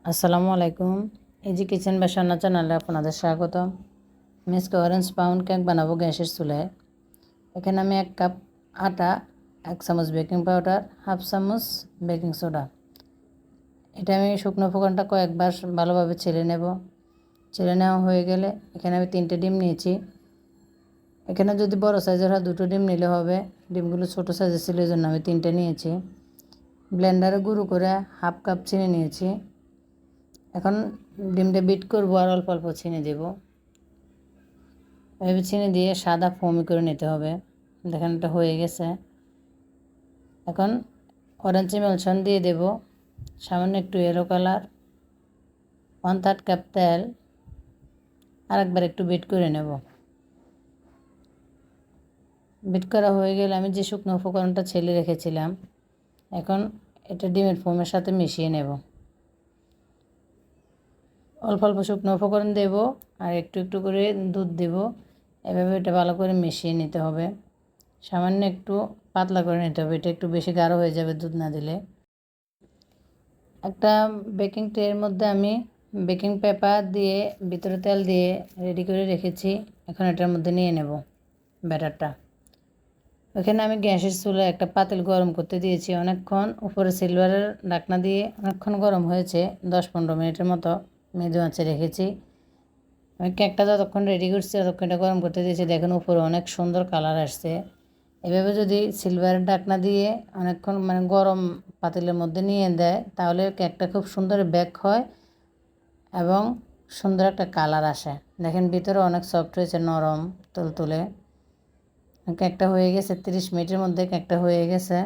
আসসালামু আলাইকুম। Easy kitchen বা রান্না চ্যানেলে আপনাদের স্বাগতম। আমি আজকে অরেঞ্জ পাউন্ড কেক বানাবো গ্যাসের চুলায়। এখানে আমি 1 কাপ আটা, 1 চামচ বেকিং পাউডার, হাফ চামচ বেকিং সোডা, এটা আমি শুকনো উপকরণটা কয়েকবার ভালোভাবে ছেড়ে নেব। ছেড়ে নেওয়া হয়ে গেলে এখানে আমি 3টে ডিম নিয়েছি। এখানে যদি বড় সাইজের হয় 2টো ডিম নিলে হবে, ডিমগুলো ছোট সাইজের ছিল এই জন্য আমি 3টে নিয়েছি। ব্লেন্ডারে গুঁড়ো করে হাফ কাপ চিনি নিয়েছি। এখন ডিমটা বিট করবো আর অল্প অল্প চিনি দেব। এভাবে চিনি দিয়ে সাদা ফোমি করে নিতে হবে। দেখেন এটা হয়ে গেছে। এখন অরেঞ্জ ইমালশন দিয়ে দেব, সামান্য একটু ইয়েলো কালার, 1/3 কাপ তেল, আরেকবার একটু বিট করে নেব। বিট করা হয়ে গেলে আমি যে শুকনো উপকরণটা ছেলে রেখেছিলাম এখন এটা ডিমের ফোমের সাথে মিশিয়ে নেব। অল্প অল্প শুকনো উপকরণ দেব আর একটু একটু করে দুধ দেব। এভাবে এটা ভালো করে মিশিয়ে নিতে হবে। সামান্য একটু পাতলা করে নিতে হবে, এটা একটু বেশি গাঢ় হয়ে যাবে দুধ না দিলে। একটা বেকিং ট্রের মধ্যে আমি বেকিং পেপার দিয়ে ভিতরে তেল দিয়ে রেডি করে রেখেছি। এখন এটার মধ্যে নিয়ে নেব ব্যাটারটা। ওখানে আমি গ্যাসের চুলায় একটা পাতিল গরম করতে দিয়েছি অনেকক্ষণ, উপরে সিলভারের ঢাকনা দিয়ে অনেকক্ষণ গরম হয়েছে, 10-15 মিনিটের মতো মৃদু আঁচে রেখেছি। আমি কেকটা যতক্ষণ রেডি করছি ততক্ষণ এটা গরম করতে দিয়েছি। দেখুন উপরে অনেক সুন্দর কালার আসছে। এভাবে যদি সিলভারের ঢাকনা দিয়ে অনেকক্ষণ গরম পাতিলের মধ্যে নিয়ে দেয় তাহলে কেকটা খুব সুন্দর বেক হয় এবং সুন্দর একটা কালার আসে। দেখেন ভিতরে অনেক সফট হয়েছে, নরম তুলতুলে। কেকটা হয়ে গেছে 30 মিনিটের মধ্যে, কেকটা হয়ে গেছে,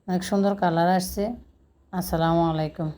অনেক সুন্দর কালার আসছে। আসসালামু আলাইকুম।